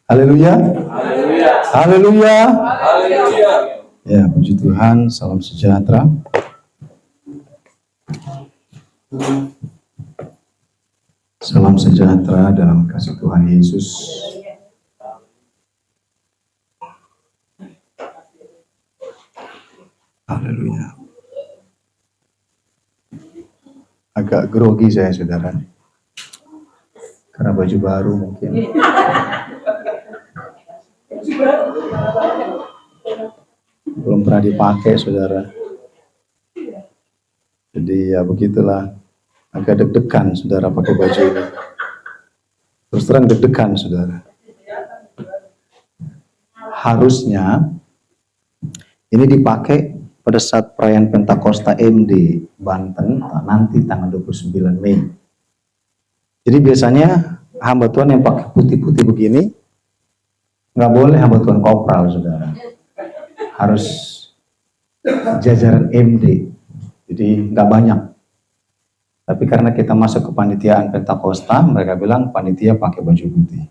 Haleluya. Haleluya. Haleluya. Haleluya. Ya, puji Tuhan, salam sejahtera. Salam sejahtera dalam kasih Tuhan Yesus. Haleluya. Agak grogi saya, saudara. Karena baju baru mungkin. Belum pernah dipakai, saudara. Jadi ya begitulah. Agak deg-degan, saudara, pakai baju ini. Terus terang deg-degan, saudara. Harusnya ini dipakai pada saat perayaan Pentakosta MD Banten nanti tanggal 29 Mei. Jadi biasanya hamba Tuhan yang pakai putih-putih begini nggak boleh hamba Tuhan kopral, saudara. Harus jajaran MD. Jadi nggak banyak. Tapi karena kita masuk ke panitiaan Pentakosta, mereka bilang panitia pakai baju putih.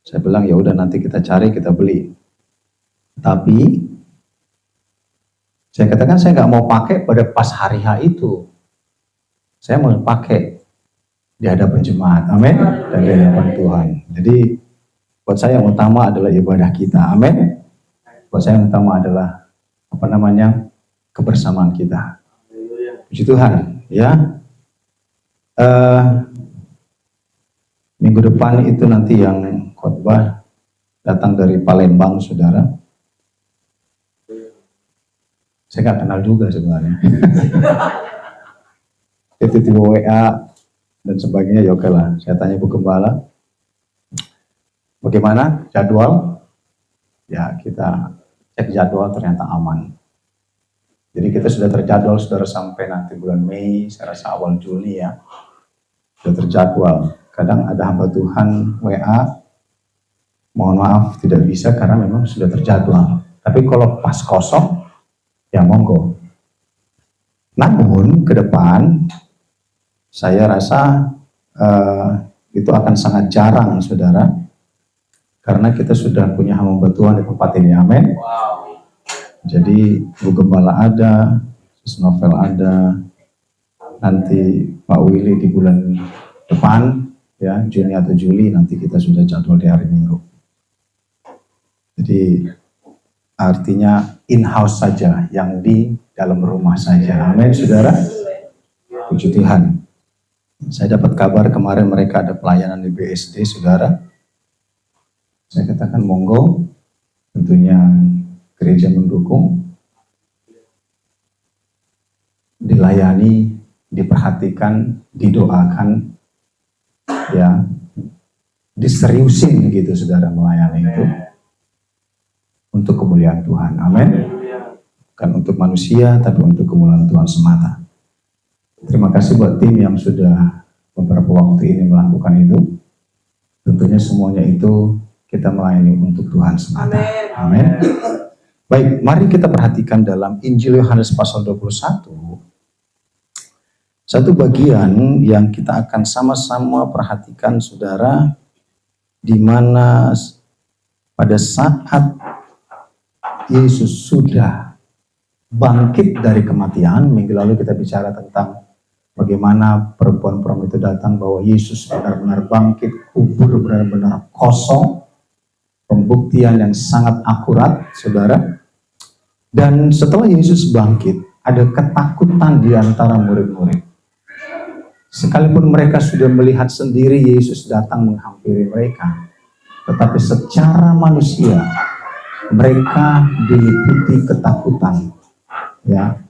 Saya bilang ya udah nanti kita cari, kita beli. Tapi saya katakan saya nggak mau pakai pada pas hari H itu. Saya mau pakai di hadapan jemaat, amin, dan di hadapan Tuhan. Jadi buat saya yang utama adalah ibadah kita, amin. Buat saya yang utama adalah kebersamaan kita. Puji Tuhan, ya. Minggu depan itu nanti yang khotbah datang dari Palembang, saudara. Saya nggak kenal juga sebenarnya. Itu tiba WA dan sebagainya, ya oke lah. Saya tanya Bu Gembala, bagaimana jadwal? Ya kita cek jadwal, ternyata aman. Jadi kita sudah terjadwal, saudara, sampai nanti bulan Mei, saya rasa awal Juni ya. Sudah terjadwal. Kadang ada hamba Tuhan WA, mohon maaf tidak bisa karena memang sudah terjadwal. Tapi kalau pas kosong, ya monggo. Namun ke depan, saya rasa itu akan sangat jarang, saudara. Karena kita sudah punya hamba Tuhan di tempat ini, amin. Wow. Jadi Bu Gembala ada, Sus Novel ada, nanti Pak Willy di bulan depan, ya Juni atau Juli, nanti kita sudah jadwal di hari Minggu. Jadi artinya in-house saja, yang di dalam rumah saja, amin, saudara. Puji Tuhan. Saya dapat kabar kemarin mereka ada pelayanan di BSD, saudara. Saya katakan monggo, tentunya gereja mendukung, dilayani, diperhatikan, didoakan, ya, diseriusin gitu, saudara, melayani itu untuk kemuliaan Tuhan, amin. Bukan untuk manusia, tapi untuk kemuliaan Tuhan semata. Terima kasih buat tim yang sudah beberapa waktu ini melakukan itu. Tentunya semuanya itu kita melayani untuk Tuhan semata, amin. Baik, mari kita perhatikan dalam Injil Yohanes pasal 21. Satu bagian yang kita akan sama-sama perhatikan, saudara, di mana pada saat Yesus sudah bangkit dari kematian. Minggu lalu kita bicara tentang bagaimana perempuan-perempuan itu datang bahwa Yesus benar-benar bangkit, kubur benar-benar kosong. Pembuktian yang sangat akurat, saudara. Dan setelah Yesus bangkit, ada ketakutan di antara murid-murid. Sekalipun mereka sudah melihat sendiri Yesus datang menghampiri mereka, tetapi secara manusia mereka diliputi ketakutan. Ya,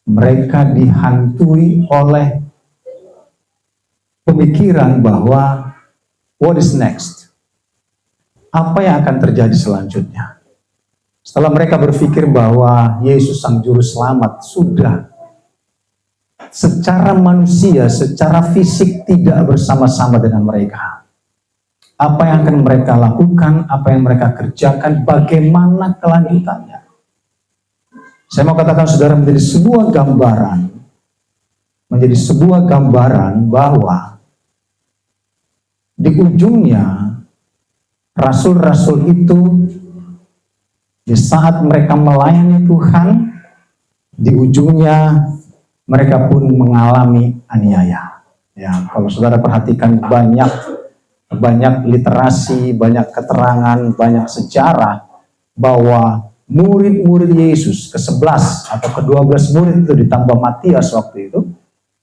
mereka dihantui oleh pemikiran bahwa what is next? Apa yang akan terjadi selanjutnya? Setelah mereka berpikir bahwa Yesus Sang Juru Selamat sudah secara manusia, secara fisik tidak bersama-sama dengan mereka. Apa yang akan mereka lakukan, apa yang mereka kerjakan, bagaimana kelanjutannya. Saya mau katakan, saudara, menjadi sebuah gambaran bahwa di ujungnya Rasul-rasul itu di saat mereka melayani Tuhan, di ujungnya mereka pun mengalami aniaya. Ya, kalau saudara perhatikan banyak literasi, banyak keterangan, banyak sejarah bahwa murid-murid Yesus ke-11 atau ke-12 murid itu ditambah Matias waktu itu,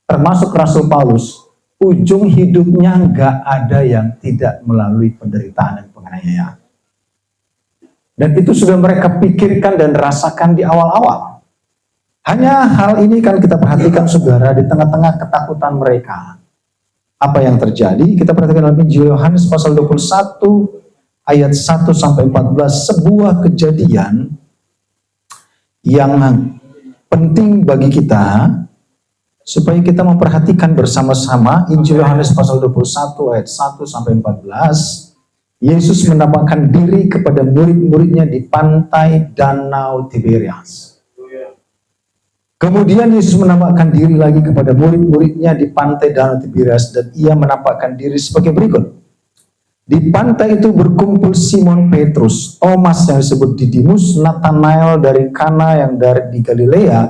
termasuk Rasul Paulus, ujung hidupnya nggak ada yang tidak melalui penderitaan dan penganiayaan. Dan itu sudah mereka pikirkan dan rasakan di awal-awal. Hanya hal ini kan kita perhatikan saudara, di tengah-tengah ketakutan mereka. Apa yang terjadi? Kita perhatikan dalam Injil Yohanes pasal 21 ayat 1 sampai 14, sebuah kejadian yang penting bagi kita supaya kita memperhatikan bersama-sama. Injil Yohanes pasal 21 ayat 1 sampai 14. Yesus menampakkan diri kepada murid-muridnya di pantai Danau Tiberias. Kemudian Yesus menampakkan diri lagi kepada murid-muridnya di pantai Danau Tiberias, dan ia menampakkan diri sebagai berikut. Di pantai itu berkumpul Simon Petrus, Thomas yang disebut Didimus, Nathanael dari Kana yang dari di Galilea,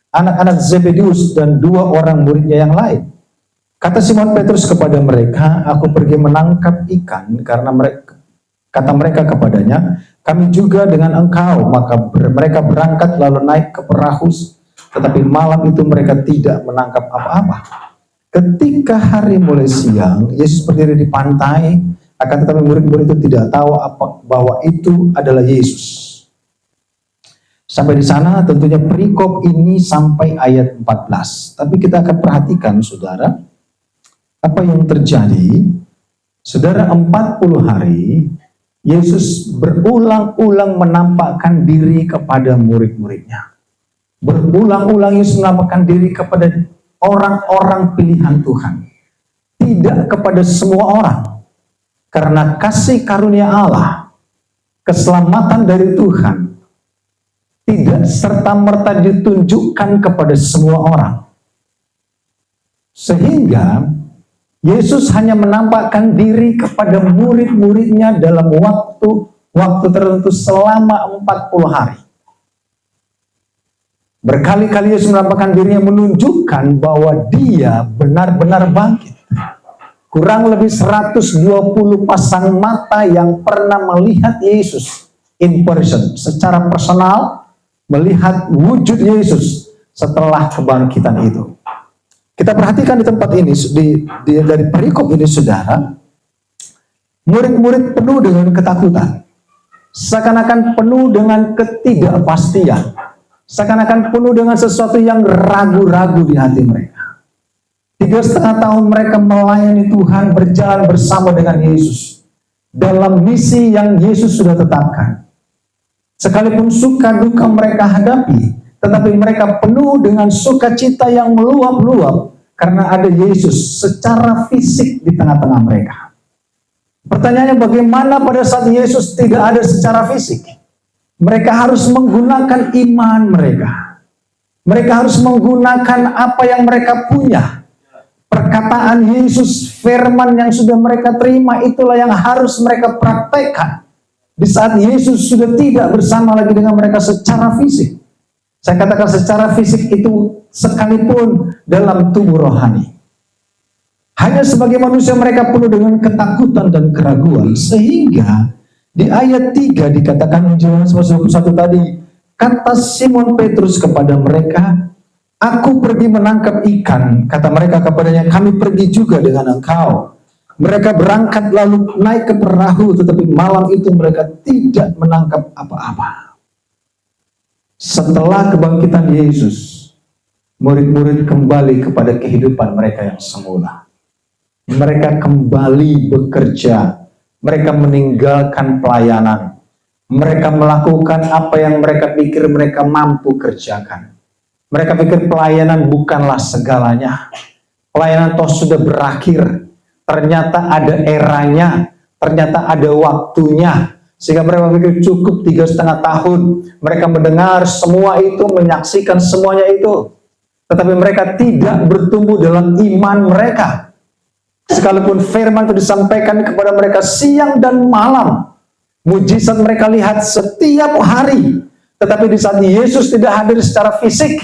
anak-anak Zebedius, dan 2 orang muridnya yang lain. Kata Simon Petrus kepada mereka, "Aku pergi menangkap ikan," karena kata mereka kepadanya, "Kami juga dengan engkau." Maka mereka berangkat lalu naik ke perahu, tetapi malam itu mereka tidak menangkap apa-apa. Ketika hari mulai siang, Yesus berdiri di pantai, akan tetapi murid-murid itu tidak tahu bahwa itu adalah Yesus. Sampai di sana tentunya perikop ini sampai ayat 14. Tapi kita akan perhatikan saudara, apa yang terjadi. Saudara, 40 hari Yesus berulang-ulang menampakkan diri kepada murid-muridnya. Berulang-ulang Yesus menampakkan diri kepada orang-orang pilihan Tuhan. Tidak kepada semua orang. Karena kasih karunia Allah, keselamatan dari Tuhan, tidak serta-merta ditunjukkan kepada semua orang. Sehingga Yesus hanya menampakkan diri kepada murid-muridnya dalam waktu tertentu selama 40 hari. Berkali-kali Yesus menampakkan dirinya, menunjukkan bahwa dia benar-benar bangkit. Kurang lebih 120 pasang mata yang pernah melihat Yesus in person, secara personal, melihat wujud Yesus setelah kebangkitan itu. Kita perhatikan di tempat ini, dari perikop ini saudara, murid-murid penuh dengan ketakutan, seakan-akan penuh dengan ketidakpastian, seakan-akan penuh dengan sesuatu yang ragu-ragu di hati mereka. 3,5 tahun mereka melayani Tuhan, berjalan bersama dengan Yesus dalam misi yang Yesus sudah tetapkan. Sekalipun suka duka mereka hadapi, tetapi mereka penuh dengan sukacita yang meluap-luap karena ada Yesus secara fisik di tengah-tengah mereka. Pertanyaannya, bagaimana pada saat Yesus tidak ada secara fisik? Mereka harus menggunakan iman mereka. Mereka harus menggunakan apa yang mereka punya. Perkataan Yesus, firman yang sudah mereka terima, itulah yang harus mereka praktekkan di saat Yesus sudah tidak bersama lagi dengan mereka secara fisik. Saya katakan secara fisik itu sekalipun dalam tubuh rohani. Hanya sebagai manusia mereka penuh dengan ketakutan dan keraguan. Sehingga di ayat 3 dikatakan Injil Yohanes pasal 21 tadi, kata Simon Petrus kepada mereka, "Aku pergi menangkap ikan." Kata mereka kepadanya, "Kami pergi juga dengan engkau." Mereka berangkat lalu naik ke perahu, tetapi malam itu mereka tidak menangkap apa-apa. Setelah kebangkitan Yesus, murid-murid kembali kepada kehidupan mereka yang semula. Mereka kembali bekerja. Mereka meninggalkan pelayanan. Mereka melakukan apa yang mereka pikir mereka mampu kerjakan. Mereka pikir pelayanan bukanlah segalanya. Pelayanan toh sudah berakhir. Ternyata ada eranya. Ternyata ada waktunya. Sehingga mereka pikir cukup 3,5 tahun. Mereka mendengar semua itu, menyaksikan semuanya itu. Tetapi mereka tidak bertumbuh dalam iman mereka. Sekalipun firman itu disampaikan kepada mereka siang dan malam, mujizat mereka lihat setiap hari. Tetapi di saat Yesus tidak hadir secara fisik,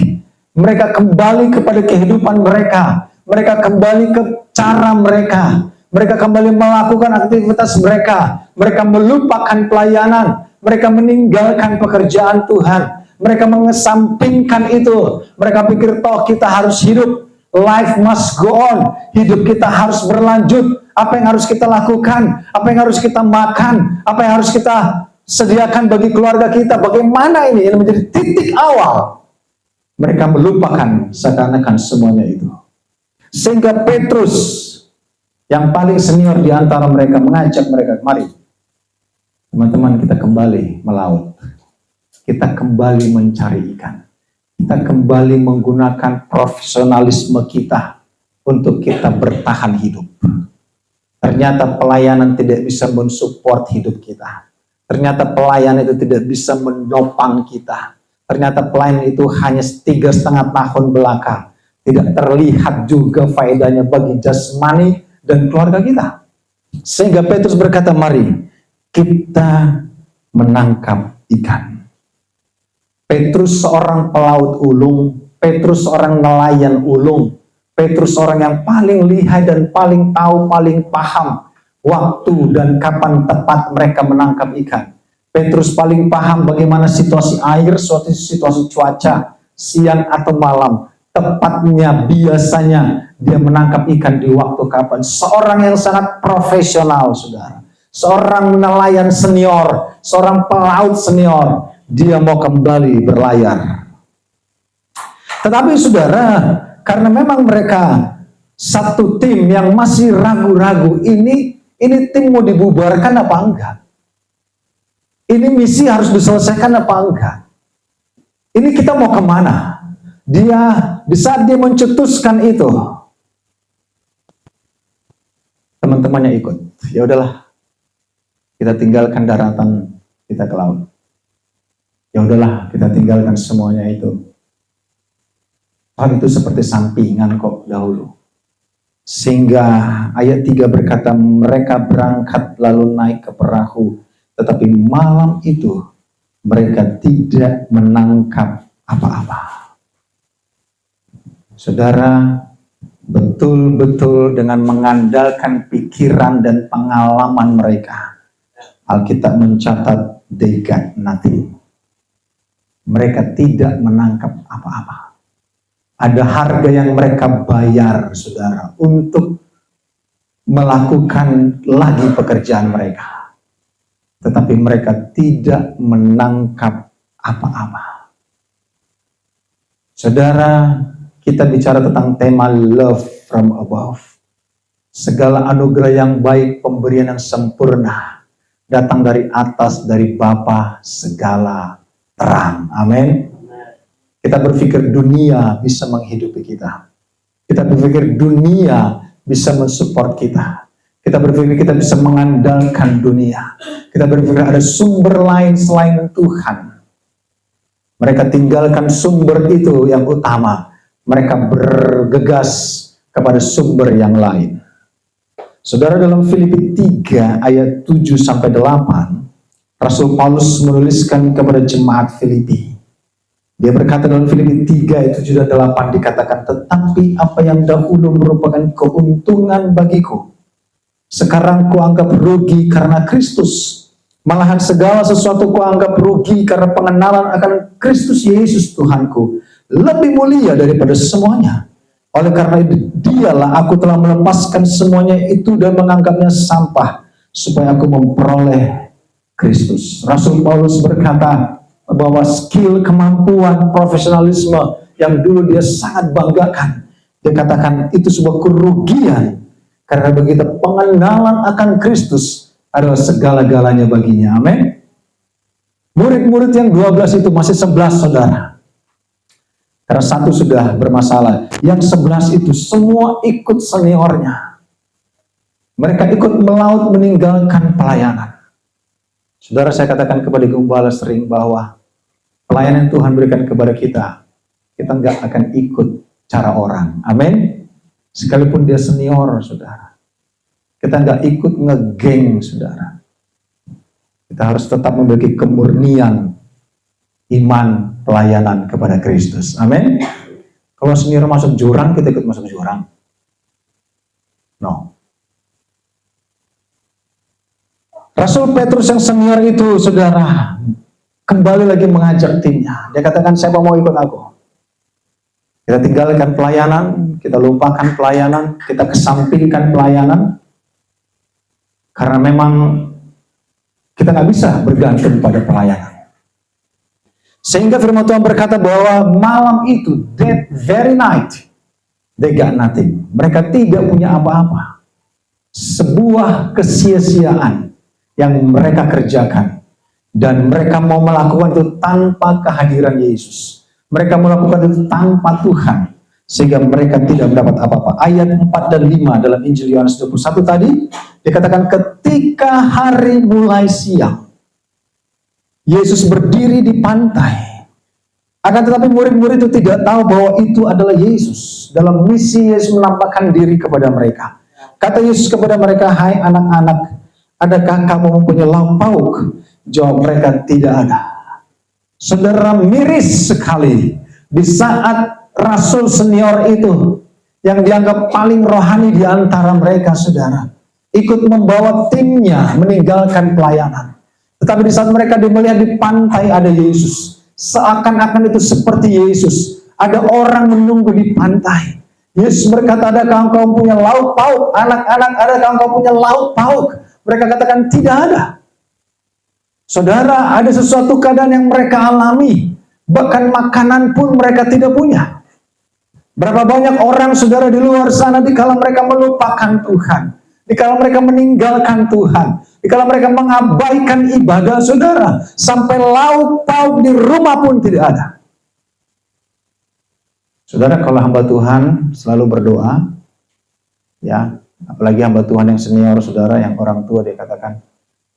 mereka kembali kepada kehidupan mereka. Mereka kembali ke cara mereka. Mereka kembali melakukan aktivitas mereka. Mereka melupakan pelayanan. Mereka meninggalkan pekerjaan Tuhan. Mereka mengesampingkan itu. Mereka pikir toh kita harus hidup. Life must go on. Hidup kita harus berlanjut. Apa yang harus kita lakukan? Apa yang harus kita makan? Apa yang harus kita sediakan bagi keluarga kita? Bagaimana ini? Ini menjadi titik awal. Mereka melupakan seakan-akan semuanya itu. Sehingga Petrus yang paling senior di antara mereka mengajak mereka, mari teman-teman kita kembali melaut. Kita kembali mencari ikan. Kita kembali menggunakan profesionalisme kita untuk kita bertahan hidup. Ternyata pelayanan tidak bisa mensupport hidup kita. Ternyata pelayanan itu tidak bisa menopang kita. Ternyata pelayanan itu hanya 3,5 tahun belaka. Tidak terlihat juga faedahnya bagi jasmani dan keluarga kita. Sehingga Petrus berkata, mari kita menangkap ikan. Petrus seorang pelaut ulung, Petrus seorang nelayan ulung, Petrus orang yang paling lihai dan paling tahu, paling paham waktu dan kapan tepat mereka menangkap ikan. Petrus paling paham bagaimana situasi air, situasi cuaca, siang atau malam. Tepatnya biasanya dia menangkap ikan di waktu kapan. Seorang yang sangat profesional, saudara. Seorang nelayan senior, seorang pelaut senior. Dia mau kembali berlayar. Tetapi saudara, karena memang mereka satu tim yang masih ragu-ragu, ini tim mau dibubarkan apa enggak? Ini misi harus diselesaikan apa enggak? Ini kita mau kemana? Di saat dia mencetuskan itu, teman-temannya ikut. Ya udahlah, kita tinggalkan daratan, kita ke laut. Ya udahlah, kita tinggalkan semuanya itu. Hal itu seperti sampingan kok dahulu. Sehingga ayat 3 berkata, mereka berangkat lalu naik ke perahu. Tetapi malam itu mereka tidak menangkap apa-apa. Saudara, betul-betul dengan mengandalkan pikiran dan pengalaman mereka, Alkitab mencatat they got nothing. Mereka tidak menangkap apa-apa. Ada harga yang mereka bayar, saudara, untuk melakukan lagi pekerjaan mereka. Tetapi mereka tidak menangkap apa-apa. Saudara, kita bicara tentang tema love from above. Segala anugerah yang baik, pemberian yang sempurna, datang dari atas, dari Bapa segala terang. Amin. Kita berpikir dunia bisa menghidupi kita. Kita berpikir dunia bisa mensupport kita. Kita berpikir kita bisa mengandalkan dunia. Kita berpikir ada sumber lain selain Tuhan. Mereka tinggalkan sumber itu yang utama. Mereka bergegas kepada sumber yang lain. Saudara, dalam Filipi 3 ayat 7-8, Rasul Paulus menuliskan kepada jemaat Filipi. Dia berkata dalam Filipi 3 ayat 7-8 dikatakan, tetapi apa yang dahulu merupakan keuntungan bagiku, sekarang kuanggap rugi karena Kristus. Malahan segala sesuatu kuanggap rugi karena pengenalan akan Kristus Yesus Tuhanku lebih mulia daripada semuanya. Oleh karena dialah aku telah melepaskan semuanya itu dan menganggapnya sampah supaya aku memperoleh Kristus. Rasul Paulus berkata bahwa skill, kemampuan, profesionalisme yang dulu dia sangat banggakan, dia katakan itu sebuah kerugian karena begitu pengenalan akan Kristus adalah segala-galanya baginya. Amin. Murid-murid yang 12 itu masih 11, saudara. Karena satu sudah bermasalah. Yang 11 itu semua ikut seniornya. Mereka ikut melaut meninggalkan pelayanan. Saudara, saya katakan kepada gembala sering bahwa pelayanan yang Tuhan berikan kepada kita nggak akan ikut cara orang. Amin. Sekalipun dia senior, saudara. Kita nggak ikut ngegeng, saudara. Kita harus tetap memiliki kemurnian iman pelayanan kepada Kristus. Amin. Kalau senior masuk jurang, kita ikut masuk jurang. No. Rasul Petrus yang senior itu, saudara, kembali lagi mengajak timnya. Dia katakan, siapa mau ikut aku? Kita tinggalkan pelayanan, kita lupakan pelayanan, kita kesampingkan pelayanan. Karena memang kita nggak bisa bergantung pada pelayanan. Sehingga firman Tuhan berkata bahwa malam itu, that very night, they got nothing. Mereka tidak punya apa-apa. Sebuah kesia-siaan yang mereka kerjakan. Dan mereka mau melakukan itu tanpa kehadiran Yesus. Mereka melakukan itu tanpa Tuhan. Sehingga mereka tidak mendapat apa-apa. Ayat 4 dan 5 dalam Injil Yohanes 21 tadi, dikatakan ketika hari mulai siang, Yesus berdiri di pantai. Akan tetapi murid-murid itu tidak tahu bahwa itu adalah Yesus. Dalam misi Yesus menampakkan diri kepada mereka. Kata Yesus kepada mereka, hai anak-anak, adakah kamu mempunyai lauk pauk? Jawab mereka, tidak ada. Saudara, miris sekali di saat Rasul senior itu yang dianggap paling rohani di antara mereka, saudara, ikut membawa timnya meninggalkan pelayanan. Tetapi di saat mereka melihat di pantai ada Yesus, seakan-akan itu seperti Yesus. Ada orang menunggu di pantai. Yesus berkata, adakah engkau punya lauk pauk? Anak-anak, adakah engkau punya lauk pauk? Mereka katakan, tidak ada. Saudara, ada sesuatu keadaan yang mereka alami. Bahkan makanan pun mereka tidak punya. Berapa banyak orang, saudara, di luar sana dikala mereka melupakan Tuhan, dikala mereka meninggalkan Tuhan, dikala mereka mengabaikan ibadah, saudara, sampai lauk pauk di rumah pun tidak ada. Saudara, kalau hamba Tuhan selalu berdoa, ya, apalagi hamba Tuhan yang senior, saudara, yang orang tua, dia katakan,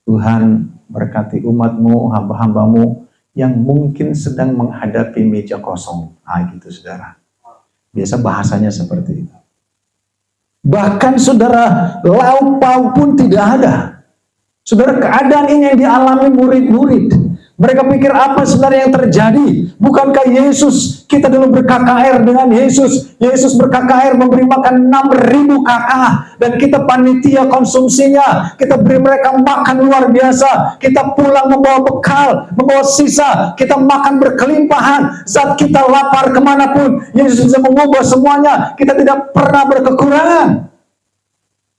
Tuhan berkati umatmu, hamba-hambamu yang mungkin sedang menghadapi meja kosong. Gitu, saudara. Biasa bahasanya seperti itu. Bahkan, saudara, lauk pauk pun tidak ada. Saudara, keadaan ini yang dialami murid-murid. Mereka pikir apa sebenarnya yang terjadi? Bukankah Yesus, kita dulu ber-KKR dengan Yesus. Yesus ber-KKR memberi makan 6.000 kakak. Dan kita panitia konsumsinya. Kita beri mereka makan luar biasa. Kita pulang membawa bekal, membawa sisa. Kita makan berkelimpahan. Saat kita lapar kemanapun, Yesus bisa mengubah semuanya. Kita tidak pernah berkekurangan.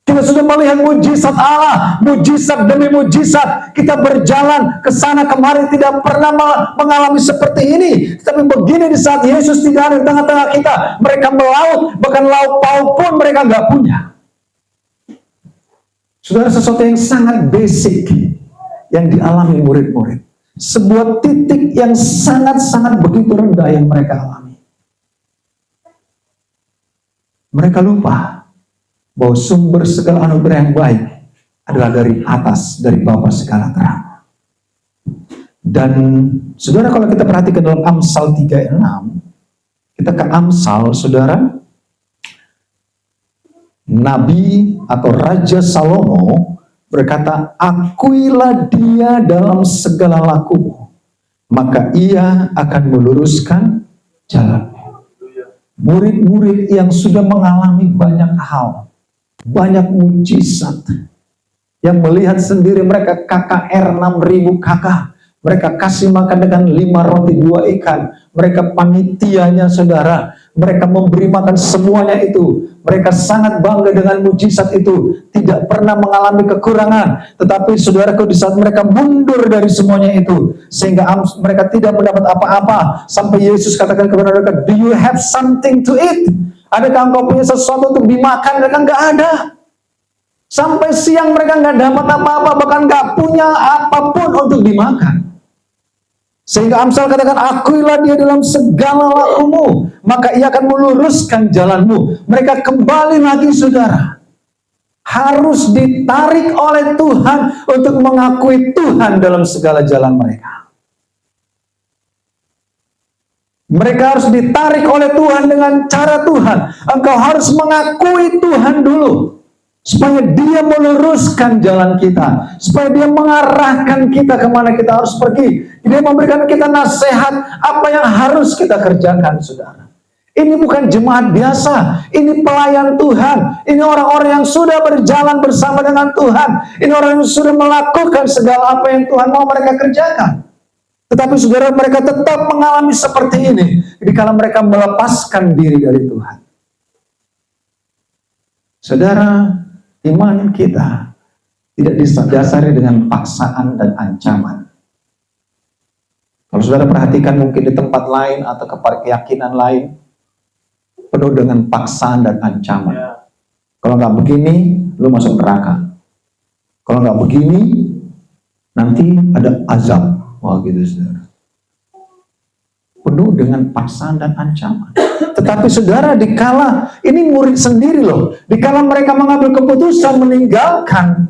Kita sudah melihat mujizat Allah, mujizat demi mujizat. Kita berjalan ke sana kemari tidak pernah mengalami seperti ini. Tapi begini di saat Yesus tidak ada di tengah-tengah kita, mereka melaut, bahkan lauk pauk pun mereka nggak punya. Saudara, sesuatu yang sangat basic yang dialami murid-murid. Sebuah titik yang sangat-sangat begitu rendah yang mereka alami. Mereka lupa bahwa sumber segala anugerah yang baik adalah dari atas, dari Bapa segala terang. Dan saudara, kalau kita perhatikan dalam Amsal 3:6, kita ke Amsal, saudara, Nabi atau Raja Salomo berkata, akuilah dia dalam segala lakumu, maka ia akan meluruskan jalanmu. Murid-murid yang sudah mengalami banyak hal, banyak mujizat, yang melihat sendiri mereka KKR 6.000 kakak, mereka kasih makan dengan 5 roti 2 ikan, mereka panitianya, saudara, mereka memberi makan semuanya itu, mereka sangat bangga dengan mujizat itu, tidak pernah mengalami kekurangan. Tetapi saudaraku, di saat mereka mundur dari semuanya itu, sehingga mereka tidak mendapat apa-apa, sampai Yesus katakan kepada mereka, do you have something to eat? Adakah engkau punya sesuatu untuk dimakan? Mereka nggak ada. Sampai siang mereka nggak dapat apa-apa, bahkan nggak punya apapun untuk dimakan. Sehingga Amsal katakan, akuilah dia dalam segala lakumu, maka ia akan meluruskan jalanmu. Mereka kembali lagi, saudara, harus ditarik oleh Tuhan untuk mengakui Tuhan dalam segala jalan mereka. Mereka harus ditarik oleh Tuhan dengan cara Tuhan. Engkau harus mengakui Tuhan dulu. supaya dia meluruskan jalan kita, supaya dia mengarahkan kita kemana kita harus pergi. Dia memberikan kita nasihat apa yang harus kita kerjakan, saudara. Ini bukan jemaat biasa, ini pelayan Tuhan, ini orang-orang yang sudah berjalan bersama dengan Tuhan, ini orang yang sudah melakukan segala apa yang Tuhan mau mereka kerjakan. Tetapi saudara, mereka tetap mengalami seperti ini dikala mereka melepaskan diri dari Tuhan. Saudara, iman kita tidak didasari dengan paksaan dan ancaman. Kalau saudara perhatikan mungkin di tempat lain atau keyakinan lain, penuh dengan paksaan dan ancaman. Kalau nggak begini, lu masuk neraka. Kalau nggak begini, nanti ada azab. Wah gitu, saudara. Penuh dengan paksaan dan ancaman. Tetapi saudara, dikala ini murid sendiri loh, dikala mereka mengambil keputusan meninggalkan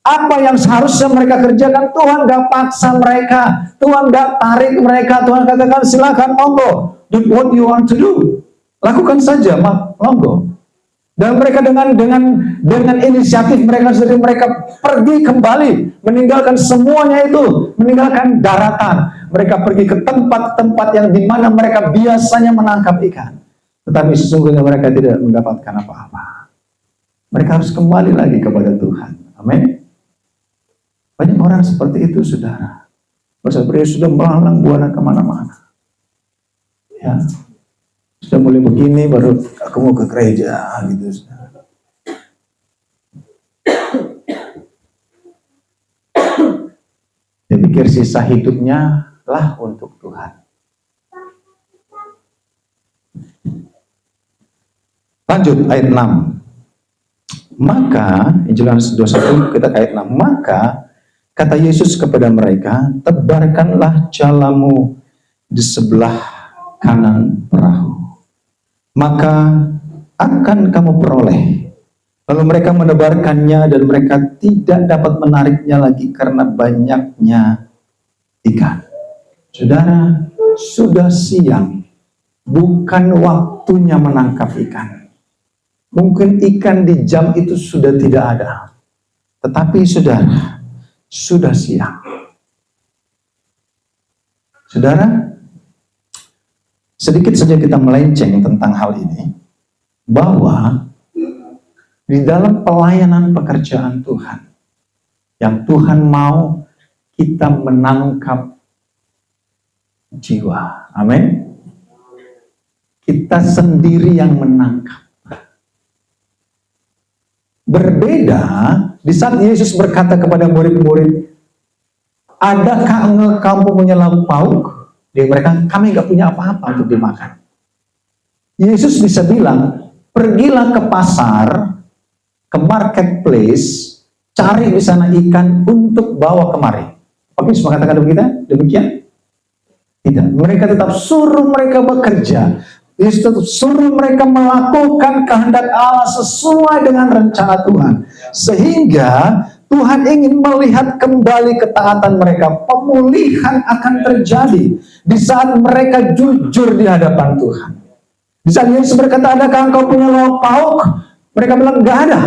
apa yang seharusnya mereka kerjakan, Tuhan gak paksa mereka, Tuhan gak tarik mereka, Tuhan katakan silakan monggo, do what you want to do, lakukan saja, monggo. Dan mereka dengan inisiatif mereka sendiri, mereka pergi kembali, meninggalkan semuanya itu, meninggalkan daratan. Mereka pergi ke tempat-tempat yang dimana mereka biasanya menangkap ikan. Tetapi sesungguhnya mereka tidak mendapatkan apa-apa. Mereka harus kembali lagi kepada Tuhan. Amin. Banyak orang seperti itu, saudara. Mereka sudah melalang buana kemana-mana. Ya. Sudah mulai begini baru aku mau ke gereja gitu. Dia pikir sisa hidupnya lah untuk Tuhan. Lanjut ayat 6. Maka Yohanes 21 kita ke ayat 6. Maka kata Yesus kepada mereka, tebarkanlah jalamu di sebelah kanan perahu, maka akan kamu peroleh. Lalu mereka menebarkannya dan mereka tidak dapat menariknya lagi karena banyaknya ikan. Saudara, sudah siang, bukan waktunya menangkap ikan. Mungkin ikan di jam itu sudah tidak ada. Tetapi saudara, sudah siang. Saudara, sedikit saja kita melenceng tentang hal ini, bahwa di dalam pelayanan pekerjaan Tuhan, yang Tuhan mau kita menangkap jiwa. Amin. Kita sendiri yang menangkap. Berbeda di saat Yesus berkata kepada murid-murid, adakah kamu punya lauk pauk? Dia mereka, kami nggak punya apa-apa untuk dimakan. Yesus bisa bilang, pergilah ke pasar, ke marketplace, cari di sana ikan untuk bawa kemari. Oke, semua katakan demikian? Tidak. Mereka tetap suruh mereka bekerja. Yesus tetap suruh mereka melakukan kehendak Allah sesuai dengan rencana Tuhan. Sehingga Tuhan ingin melihat kembali ketaatan mereka. Pemulihan akan terjadi di saat mereka jujur di hadapan Tuhan. Di saat Yesus berkata, adakah engkau punya lauk pauk? Mereka bilang, enggak ada.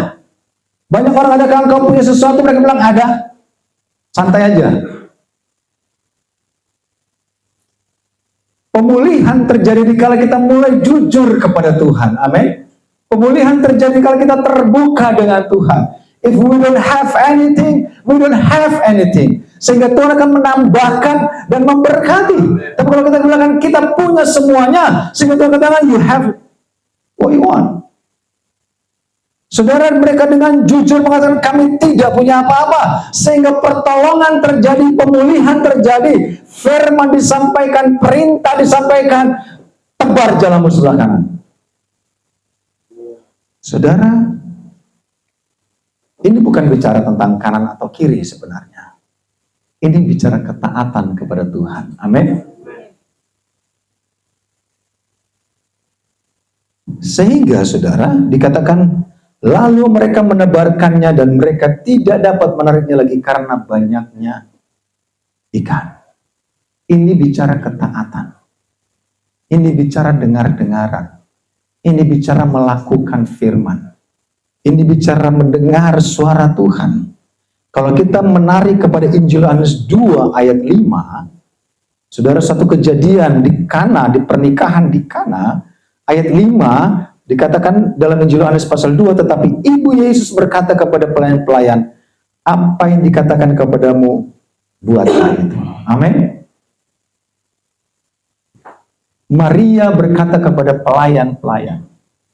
Banyak orang, adakah engkau punya sesuatu? Mereka bilang, ada. Santai aja. Pemulihan terjadi dikala kita mulai jujur kepada Tuhan. Amin. Pemulihan terjadi kalau kita terbuka dengan Tuhan. If we don't have anything, we don't have anything. Sehingga Tuhan akan menambahkan dan memberkati. Tapi kalau kita bilang kita punya semuanya, sehingga Tuhan katakan you have what you want. Saudara, mereka dengan jujur mengatakan kami tidak punya apa-apa. Sehingga pertolongan terjadi, pemulihan terjadi. Firman disampaikan, perintah disampaikan, tebar jalanmu sebelah kanan. Saudara, ini bukan bicara tentang kanan atau kiri sebenarnya. Ini bicara ketaatan kepada Tuhan. Amin. Sehingga saudara dikatakan, lalu mereka menebarkannya dan mereka tidak dapat menariknya lagi karena banyaknya ikan. Ini bicara ketaatan. Ini bicara dengar-dengaran. Ini bicara melakukan firman. Ini bicara mendengar suara Tuhan. Kalau kita menarik kepada Injil Yohanes 2 ayat 5, saudara, satu kejadian di Kana, di pernikahan di Kana, ayat 5 dikatakan dalam Injil Yohanes pasal 2, tetapi ibu Yesus berkata kepada pelayan-pelayan, apa yang dikatakan kepadamu, buatlah itu. Amin. Maria berkata kepada pelayan-pelayan,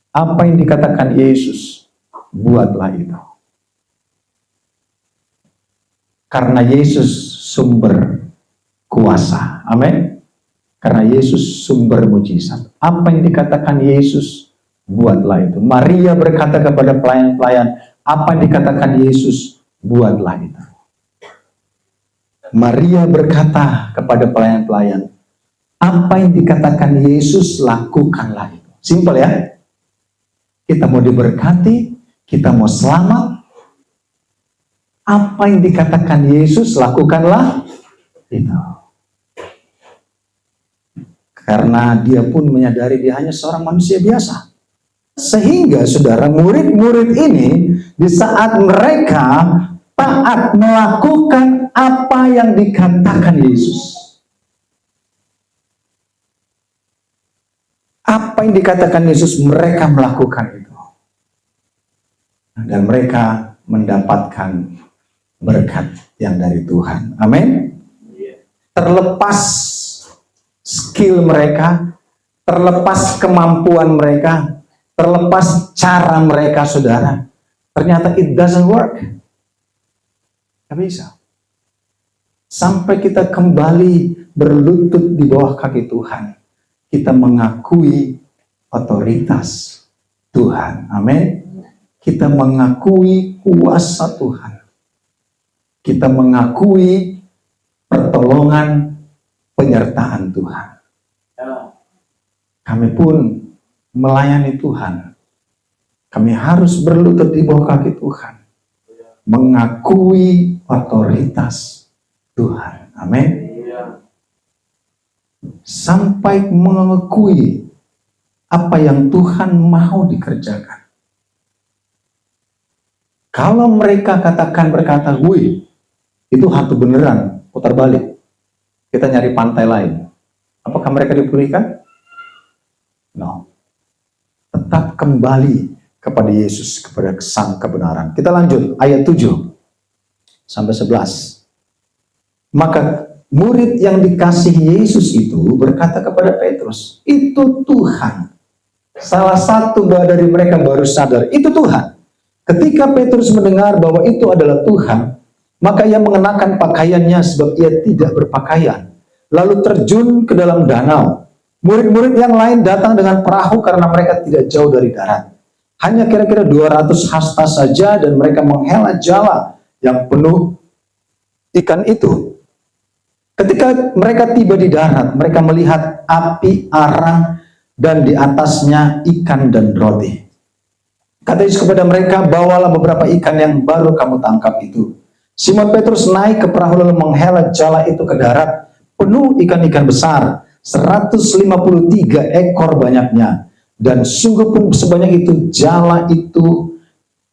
apa yang dikatakan Yesus, buatlah itu. Karena Yesus sumber kuasa. Amin. Karena Yesus sumber mujizat. Apa yang dikatakan Yesus, buatlah itu. Maria berkata kepada pelayan-pelayan, apa yang dikatakan Yesus, buatlah itu. Maria berkata kepada pelayan-pelayan, apa yang dikatakan Yesus, lakukanlah itu. Simpel ya. Kita mau diberkati, kita mau selamat, apa yang dikatakan Yesus, lakukanlah itu. Karena dia pun menyadari dia hanya seorang manusia biasa. Sehingga saudara, murid-murid ini di saat mereka taat melakukan apa yang dikatakan Yesus. Apa yang dikatakan Yesus, mereka melakukan itu. Dan mereka mendapatkan berkat yang dari Tuhan. Amin. Terlepas skill mereka, terlepas kemampuan mereka, terlepas cara mereka, saudara, ternyata it doesn't work. Gak bisa. Sampai kita kembali berlutut di bawah kaki Tuhan, kita mengakui otoritas Tuhan. Amin. Kita mengakui kuasa Tuhan. Kita mengakui pertolongan, penyertaan Tuhan. Kami pun melayani Tuhan. Kami harus berlutut di bawah kaki Tuhan. Mengakui otoritas Tuhan. Amin. Sampai mengakui apa yang Tuhan mau dikerjakan. Kalau mereka berkata, wih, itu hantu beneran, putar balik. Kita nyari pantai lain. Apakah mereka dipulihkan? No. Tetap kembali kepada Yesus, kepada sang kebenaran. Kita lanjut, ayat 7 sampai 11. Maka murid yang dikasihi Yesus itu berkata kepada Petrus, itu Tuhan. Salah satu dari mereka baru sadar, itu Tuhan. Ketika Petrus mendengar bahwa itu adalah Tuhan, maka ia mengenakan pakaiannya sebab ia tidak berpakaian. Lalu terjun ke dalam danau. Murid-murid yang lain datang dengan perahu karena mereka tidak jauh dari darat. Hanya kira-kira 200 hasta saja dan mereka menghela jala yang penuh ikan itu. Ketika mereka tiba di darat, mereka melihat api arang dan di atasnya ikan dan roti. Kata Yesus kepada mereka, bawalah beberapa ikan yang baru kamu tangkap itu. Simon Petrus naik ke perahu lalu menghela jala itu ke darat, penuh ikan-ikan besar, 153 ekor banyaknya. Dan sungguh pun sebanyak itu, jala itu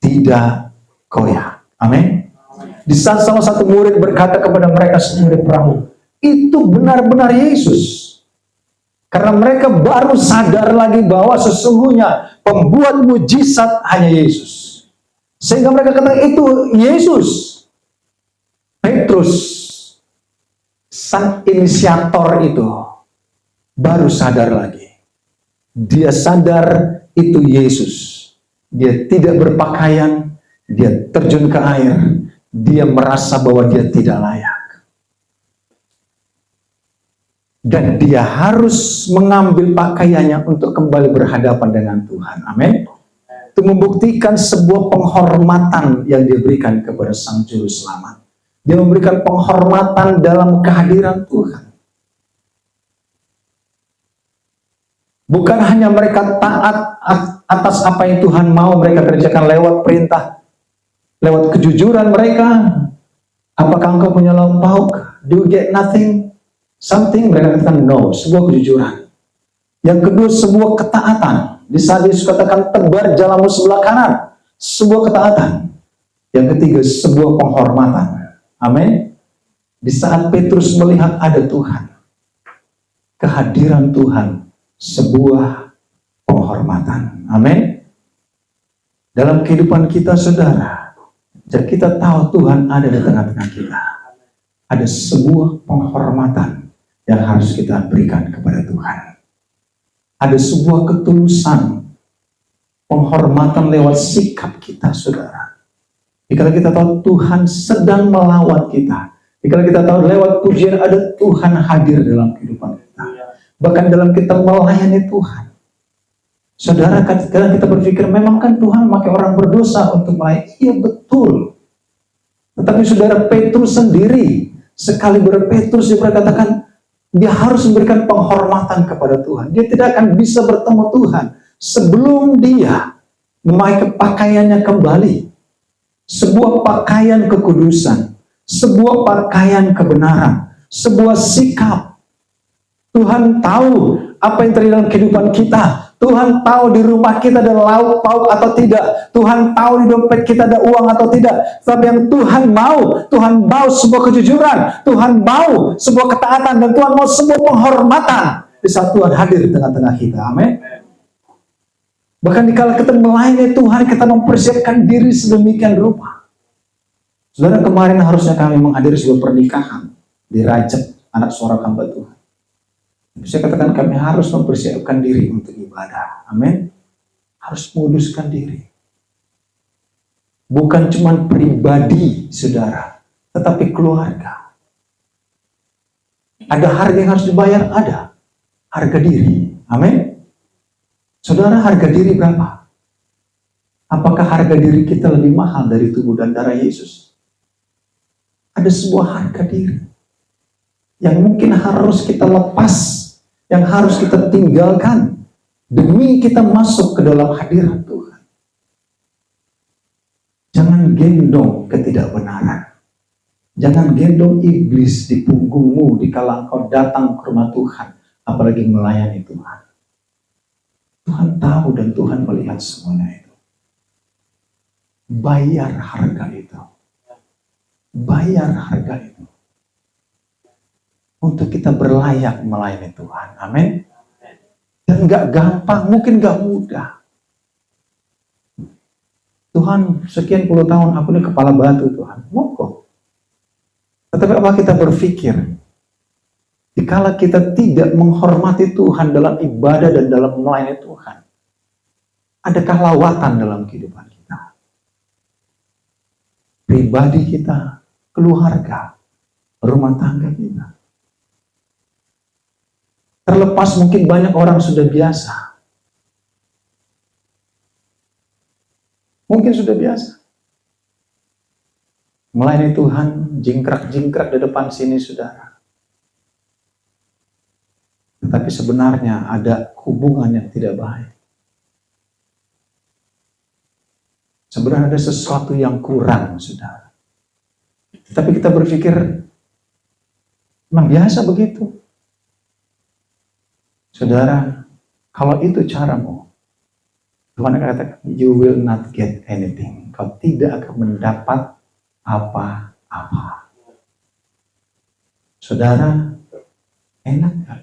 tidak goyah. Amin. Di saat salah satu murid berkata kepada mereka semua di perahu, itu benar-benar Yesus. Karena mereka baru sadar lagi bahwa sesungguhnya pembuat mujizat hanya Yesus. Sehingga mereka kata, itu Yesus. Petrus, sang inisiator itu, baru sadar lagi. Dia sadar itu Yesus. Dia tidak berpakaian, dia terjun ke air, dia merasa bahwa dia tidak layak. Dan dia harus mengambil pakaiannya untuk kembali berhadapan dengan Tuhan. Amin. Itu membuktikan sebuah penghormatan yang diberikan kepada Sang Juru Selamat. Dia memberikan penghormatan dalam kehadiran Tuhan. Bukan hanya mereka taat atas apa yang Tuhan mau mereka kerjakan lewat perintah, lewat kejujuran mereka. Apakah engkau punya lauk pauk? Do you get nothing? Something, mereka katakan no, sebuah kejujuran. Yang kedua, sebuah ketaatan. Di saat Yesus katakan tebar jalamu sebelah kanan, sebuah ketaatan. Yang ketiga, sebuah penghormatan. Amin. Di saat Petrus melihat ada Tuhan, kehadiran Tuhan, sebuah penghormatan. Amin. Dalam kehidupan kita, saudara, jika kita tahu Tuhan ada di tengah-tengah kita, ada sebuah penghormatan yang harus kita berikan kepada Tuhan. Ada sebuah ketulusan, penghormatan lewat sikap kita, saudara. Jika kita tahu Tuhan sedang melawat kita, jika kita tahu lewat pujian ada Tuhan hadir dalam kehidupan kita, bahkan dalam kita melayani Tuhan. Saudara, kadang kita berpikir memang kan Tuhan memakai orang berdosa untuk melayani. Iya, betul. Tetapi saudara, Petrus sendiri, sekali Petrus dia berkatakan dia harus memberikan penghormatan kepada Tuhan. Dia tidak akan bisa bertemu Tuhan sebelum dia memakai pakaiannya kembali. Sebuah pakaian kekudusan, sebuah pakaian kebenaran, sebuah sikap. Tuhan tahu apa yang terjadi dalam kehidupan kita. Tuhan tahu di rumah kita ada lauk pauk atau tidak. Tuhan tahu di dompet kita ada uang atau tidak. Tapi yang Tuhan mau sebuah kejujuran. Tuhan mau sebuah ketaatan. Dan Tuhan mau sebuah penghormatan. Di saat Tuhan hadir di tengah-tengah kita. Amin. Bahkan dikala kita melayani Tuhan, kita mempersiapkan diri sedemikian rupa. Saudara, kemarin harusnya kami menghadiri sebuah pernikahan di Rajab, anak suara hamba Tuhan. Saya katakan kami harus mempersiapkan diri untuk ibadah. Amin. Harus menguduskan diri. Bukan cuma pribadi, saudara, tetapi keluarga. Ada harga yang harus dibayar, ada. Harga diri. Amin. Saudara, harga diri berapa? Apakah harga diri kita lebih mahal dari tubuh dan darah Yesus? Ada sebuah harga diri yang mungkin harus kita lepas, yang harus kita tinggalkan demi kita masuk ke dalam hadirat Tuhan. Jangan gendong ketidakbenaran. Jangan gendong iblis di punggungmu dikala engkau datang ke rumah Tuhan, apalagi melayani Tuhan. Tuhan tahu dan Tuhan melihat semuanya itu. Bayar harga itu. Bayar harga itu. Untuk kita berlayak melayani Tuhan. Amin. Dan gak gampang, mungkin gak mudah. Tuhan, sekian puluh tahun aku ini kepala batu Tuhan. Monggo. Tetapi apa kita berpikir? Dikala kita tidak menghormati Tuhan dalam ibadah dan dalam melayani Tuhan, adakah lawatan dalam kehidupan kita? Pribadi kita, keluarga, rumah tangga kita. Terlepas mungkin banyak orang sudah biasa. Mungkin sudah biasa. Melayani Tuhan, jingkrak-jingkrak di depan sini, saudara. Tetapi sebenarnya ada hubungan yang tidak baik. Sebenarnya ada sesuatu yang kurang, saudara. Tapi kita berpikir, memang biasa begitu. Saudara, kalau itu caramu, Tuhan akan katakan, you will not get anything. Kau tidak akan mendapat apa-apa. Saudara, enak kan?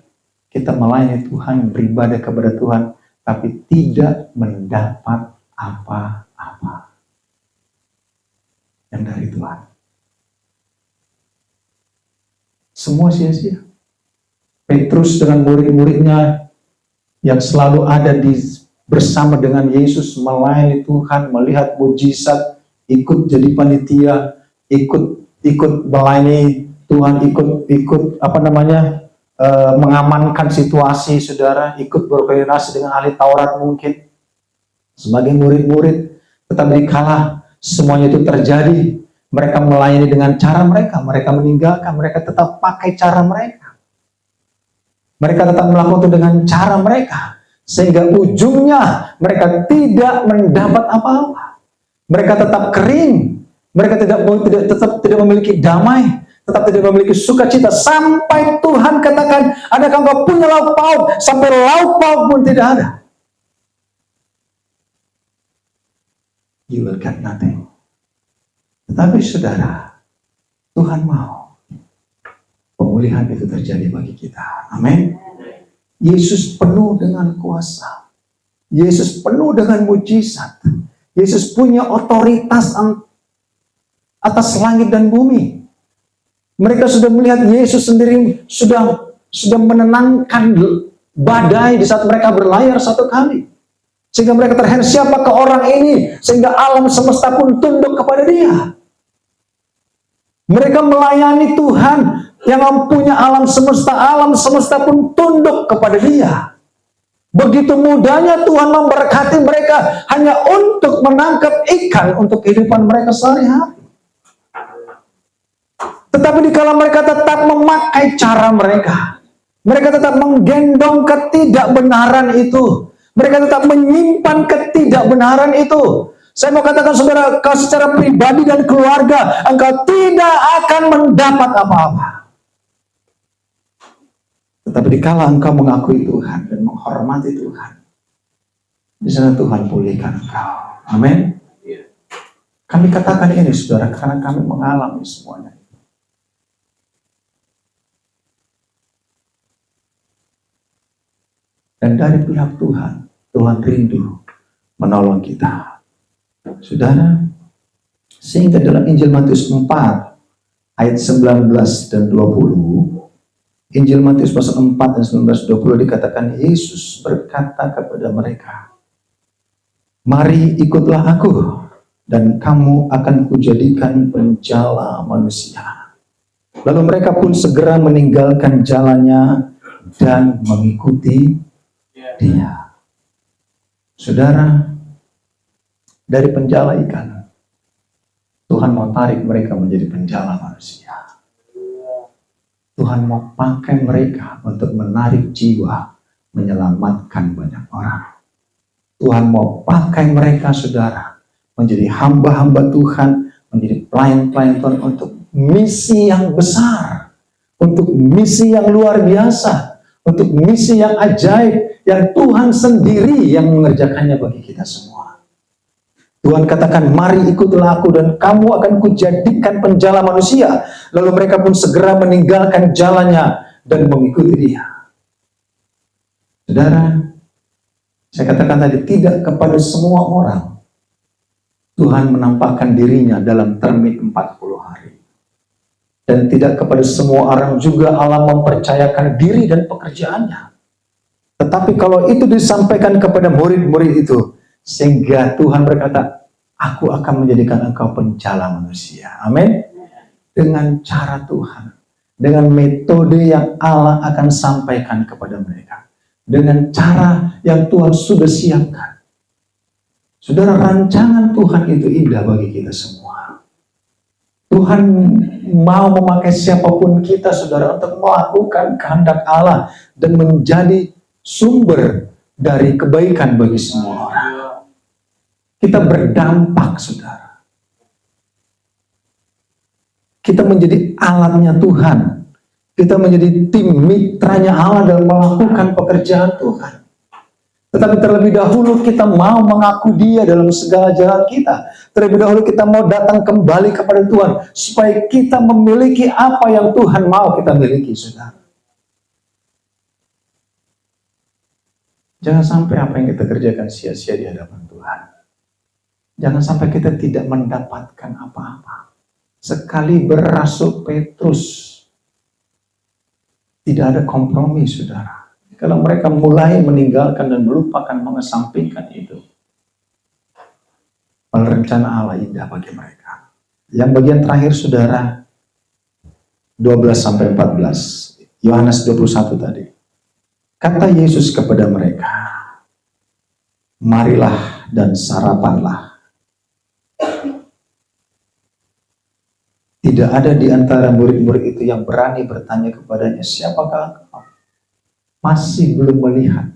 Kita melayani Tuhan, beribadah kepada Tuhan, tapi tidak mendapat apa-apa yang dari Tuhan. Semua sia-sia. Petrus dengan murid-muridnya yang selalu ada bersama dengan Yesus, melayani Tuhan, melihat mujizat, ikut jadi panitia, ikut melayani Tuhan, ikut mengamankan situasi, saudara, ikut berkoordinasi dengan ahli Taurat mungkin sebagai murid-murid. Tetapi dikala semuanya itu terjadi, mereka melayani dengan cara mereka meninggalkan, mereka tetap pakai cara mereka. Mereka tetap melakukan itu dengan cara mereka. Sehingga ujungnya mereka tidak mendapat apa-apa. Mereka tetap kering. Mereka tetap tidak memiliki damai. Tetap tidak memiliki sukacita. Sampai Tuhan katakan, adakah engkau punya lauk pauk? Sampai lauk pauk pun tidak ada. you will get nothing. Tetapi saudara, Tuhan mau pemulihan itu terjadi bagi kita. Amin. Yesus penuh dengan kuasa. Yesus penuh dengan mujizat. Yesus punya otoritas atas langit dan bumi. Mereka sudah melihat Yesus sendiri sudah menenangkan badai di saat mereka berlayar satu kali. Sehingga mereka terheran, siapakah orang ini? Sehingga alam semesta pun tunduk kepada dia. Mereka melayani Tuhan yang punya alam semesta pun tunduk kepada dia. Begitu mudahnya Tuhan memberkati mereka hanya untuk menangkap ikan untuk kehidupan mereka sehari-hari. Tetapi dikala mereka tetap memakai cara mereka tetap menggendong ketidakbenaran itu, mereka tetap menyimpan ketidakbenaran itu. Saya mau katakan saudara, kau secara pribadi dan keluarga, engkau tidak akan mendapat apa-apa. Tetapi dikala engkau mengakui Tuhan dan menghormati Tuhan, di sana Tuhan pulihkan engkau. Amin. Kami katakan ini saudara, karena kami mengalami semuanya. Dan dari pihak Tuhan, Tuhan rindu menolong kita. Saudara, sehingga dalam Injil Matius 4 ayat 19 dan 20, Injil Matius pasal 4 dan 19-20 dikatakan Yesus berkata kepada mereka, "Mari ikutlah aku, dan kamu akan kujadikan penjala manusia." Lalu mereka pun segera meninggalkan jalannya dan mengikuti dia. Saudara, dari penjala ikan, Tuhan mau tarik mereka menjadi penjala manusia. Tuhan mau pakai mereka untuk menarik jiwa, menyelamatkan banyak orang. Tuhan mau pakai mereka, saudara, menjadi hamba-hamba Tuhan, menjadi pelayan-pelayan Tuhan untuk misi yang besar, untuk misi yang luar biasa, untuk misi yang ajaib, yang Tuhan sendiri yang mengerjakannya bagi kita semua. Tuhan katakan, "Mari ikutlah aku dan kamu akan kujadikan penjala manusia." Lalu mereka pun segera meninggalkan jalannya dan mengikuti dia. Saudara, saya katakan tadi, tidak kepada semua orang Tuhan menampakkan dirinya dalam termit 40 hari. Dan tidak kepada semua orang juga Allah mempercayakan diri dan pekerjaannya. Tetapi kalau itu disampaikan kepada murid-murid itu, sehingga Tuhan berkata, "Aku akan menjadikan engkau penjala manusia." Amin. Dengan cara Tuhan, dengan metode yang Allah akan sampaikan kepada mereka, dengan cara yang Tuhan sudah siapkan. Saudara, rancangan Tuhan itu indah bagi kita semua. Tuhan mau memakai siapapun kita, saudara, untuk melakukan kehendak Allah dan menjadi sumber dari kebaikan bagi semua orang. Kita berdampak, saudara. Kita menjadi alatnya Tuhan. Kita menjadi tim mitranya Allah dalam melakukan pekerjaan Tuhan. Tetapi terlebih dahulu kita mau mengaku Dia dalam segala jalan kita. Terlebih dahulu kita mau datang kembali kepada Tuhan, supaya kita memiliki apa yang Tuhan mau kita miliki, saudara. Jangan sampai apa yang kita kerjakan sia-sia di hadapan Tuhan. Jangan sampai kita tidak mendapatkan apa-apa. Sekali Rasul Petrus tidak ada kompromi, saudara. Kalau mereka mulai meninggalkan dan melupakan, mengesampingkan itu, rencana Allah indah bagi mereka. Yang bagian terakhir, saudara, 12-14, Yohanes 21 tadi. Kata Yesus kepada mereka, "Marilah dan sarapanlah." Tidak ada di antara murid-murid itu yang berani bertanya kepadanya, "Siapakah engkau?" Masih belum melihat.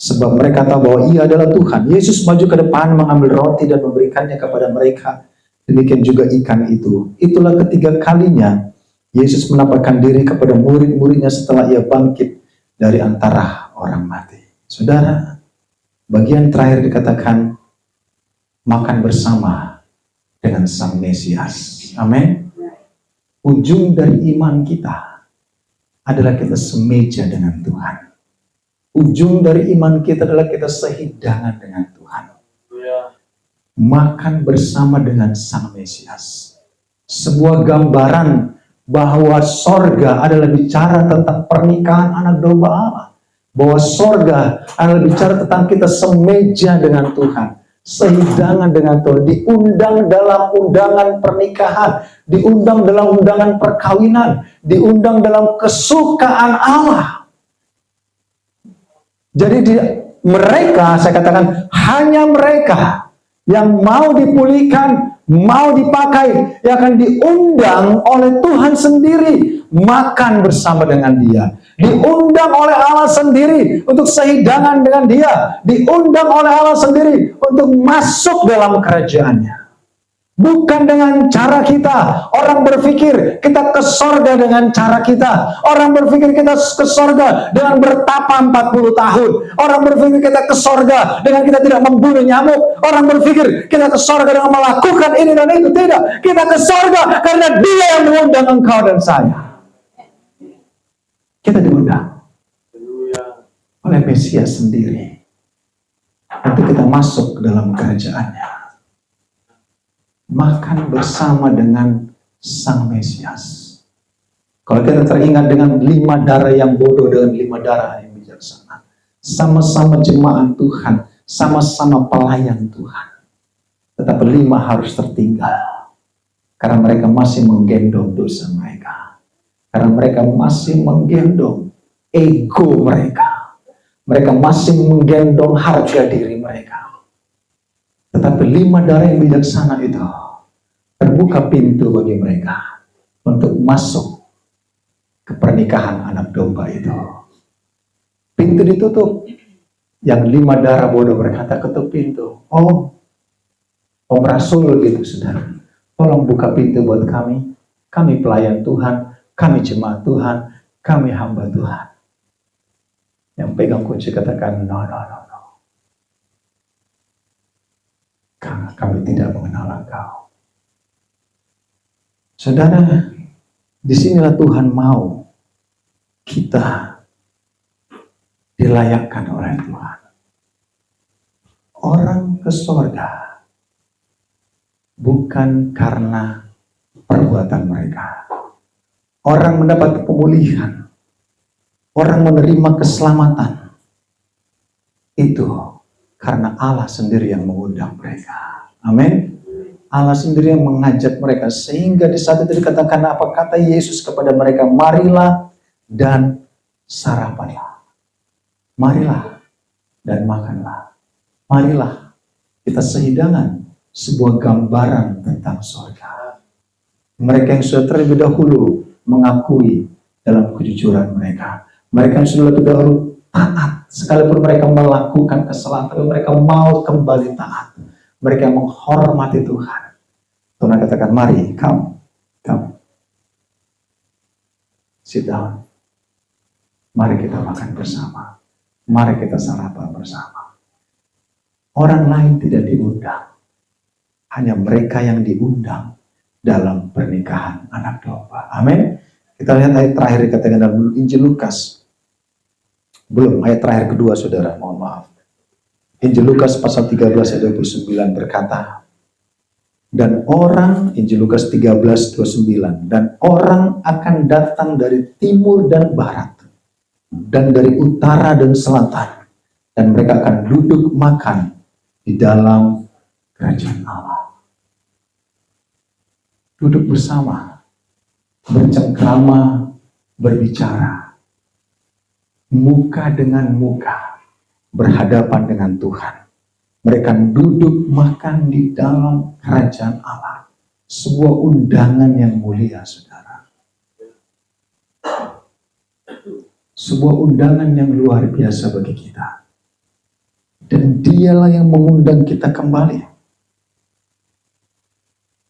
Sebab mereka tahu bahwa Ia adalah Tuhan. Yesus maju ke depan, mengambil roti dan memberikannya kepada mereka. Demikian juga ikan itu. Itulah ketiga kalinya Yesus menampakkan diri kepada murid-muridnya setelah Ia bangkit dari antara orang mati. Saudara, bagian terakhir dikatakan, makan bersama dengan Sang Mesias. Amin. Ujung dari iman kita adalah kita semeja dengan Tuhan. Ujung dari iman kita adalah kita sehidangan dengan Tuhan. Makan bersama dengan Sang Mesias. Sebuah gambaran bahwa sorga adalah bicara tentang pernikahan anak domba Allah. Bahwa sorga adalah bicara tentang kita semeja dengan Tuhan, sehidangan dengan Tuhan, diundang dalam undangan pernikahan, diundang dalam undangan perkawinan, diundang dalam kesukaan Allah. Jadi mereka, saya katakan, hanya mereka yang mau dipulihkan, mau dipakai, yang akan diundang oleh Tuhan sendiri makan bersama dengan Dia. Diundang oleh Allah sendiri untuk sehidangan dengan Dia. Diundang oleh Allah sendiri untuk masuk dalam kerajaan-Nya. Bukan dengan cara kita. Orang berpikir kita ke sorga dengan cara kita. Orang berpikir kita ke sorga dengan bertapa 40 tahun. Orang berpikir kita ke sorga dengan kita tidak membunuh nyamuk. Orang berpikir kita ke sorga dengan melakukan ini dan itu. Tidak. Kita ke sorga karena Dia yang mengundang engkau dan saya. Kita diundang oleh Mesias sendiri untuk kita masuk ke dalam kerajaan-Nya. Makan bersama dengan Sang Mesias. Kalau kita teringat dengan 5 darah yang bodoh dengan 5 darah yang bijaksana, sama-sama jemaat Tuhan, sama-sama pelayan Tuhan, tetapi 5 harus tertinggal karena mereka masih menggendong dosa mereka, karena mereka masih menggendong ego mereka, mereka masih menggendong harga diri mereka. Tetapi 5 darah yang bijaksana itu terbuka pintu bagi mereka untuk masuk ke pernikahan anak domba itu. Pintu ditutup. Yang 5 darah bodoh berkata, ketuk pintu. Oh, Om Rasul gitu, saudara. Tolong buka pintu buat kami. Kami pelayan Tuhan, kami jemaat Tuhan, kami hamba Tuhan. Yang pegang kunci katakan, no. Kami tidak mengenal Engkau. Saudara, disinilah Tuhan mau kita dilayakkan oleh Tuhan. Orang ke sorga bukan karena perbuatan mereka. Orang mendapat pemulihan, orang menerima keselamatan, itu karena Allah sendiri yang mengundang mereka. Amin. Allah sendiri yang mengajak mereka, sehingga di saat itu dikatakan apa kata Yesus kepada mereka, marilah dan sarapanlah. Marilah dan makanlah. Marilah kita sehidangan, sebuah gambaran tentang surga. Mereka yang sudah terlebih dahulu mengakui dalam kejujuran mereka. Mereka yang sudah lebih dahulu taat, sekalipun mereka melakukan kesalahan, tapi mereka mau kembali taat. Mereka menghormati Tuhan. Tuhan katakan, mari, come. Sit down. Mari kita makan bersama. Mari kita sarapan bersama. Orang lain tidak diundang. Hanya mereka yang diundang dalam pernikahan anak domba. Amin. Kita lihat ayat terakhir dikatakan dalam Injil Lukas. Belum, ayat terakhir kedua, saudara, mohon maaf. Injil Lukas pasal 13 ayat 29 berkata, dan orang, Injil Lukas 13:29, dan orang akan datang dari timur dan barat, dan dari utara dan selatan, dan mereka akan duduk makan di dalam kerajaan Allah. Duduk bersama, bercengkrama, berbicara, muka dengan muka, berhadapan dengan Tuhan. Mereka duduk makan di dalam kerajaan Allah. Sebuah undangan yang mulia, saudara. Sebuah undangan yang luar biasa bagi kita. Dan Dialah yang mengundang kita kembali.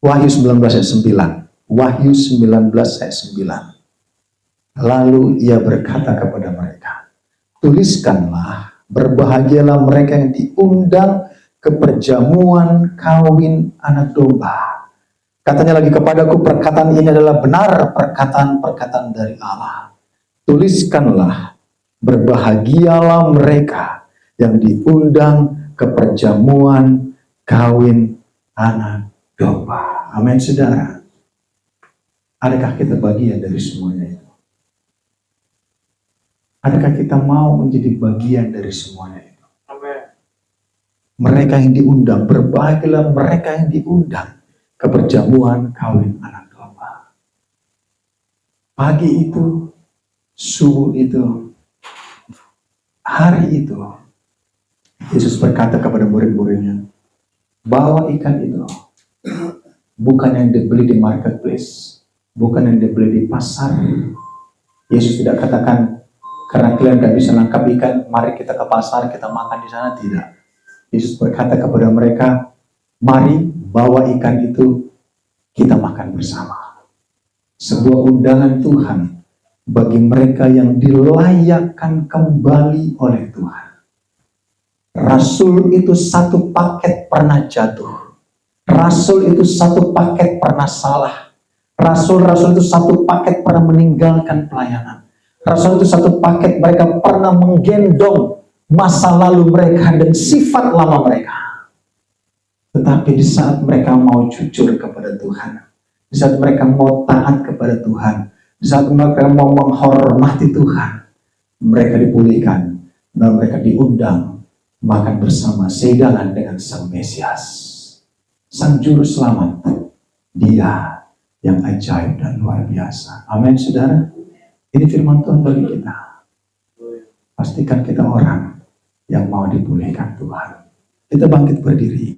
Wahyu 19 ayat 9. Wahyu 19 ayat 9. Lalu ia berkata kepada mereka, tuliskanlah, berbahagialah mereka yang diundang ke perjamuan kawin anak domba. Katanya lagi kepadaku, perkataan ini adalah benar, perkataan-perkataan dari Allah. Tuliskanlah, berbahagialah mereka yang diundang ke perjamuan kawin anak domba. Amin, saudara. Adakah kita bagian dari semuanya itu? Adakah kita mau menjadi bagian dari semuanya itu? Amin. Mereka yang diundang, berbahagialah mereka yang diundang ke perjamuan kawin anak domba. Pagi itu, subuh itu, hari itu, Yesus berkata kepada murid-muridnya, bawa ikan itu, bukan yang dibeli di marketplace, bukan yang dibeli di pasar. Yesus tidak katakan, karena kalian gak bisa nangkap ikan, mari kita ke pasar, kita makan di sana. Tidak. Yesus berkata kepada mereka, mari bawa ikan itu, kita makan bersama. Sebuah undangan Tuhan bagi mereka yang dilayakkan kembali oleh Tuhan. Rasul itu satu paket pernah jatuh. Rasul itu satu paket pernah salah. Rasul-rasul itu satu paket pernah meninggalkan pelayanan. Rasul itu satu paket mereka pernah menggendong masa lalu mereka dan sifat lama mereka. Tetapi di saat mereka mau jujur kepada Tuhan, di saat mereka mau taat kepada Tuhan, di saat mereka mau menghormati Tuhan, mereka dipulihkan dan mereka diundang makan bersama sehidangan dengan Sang Mesias, Sang Juru Selamat. Dia yang ajaib dan luar biasa. Amin, saudara. Ini firman Tuhan bagi kita. Pastikan kita orang yang mau dipulihkan Tuhan. Kita bangkit berdiri.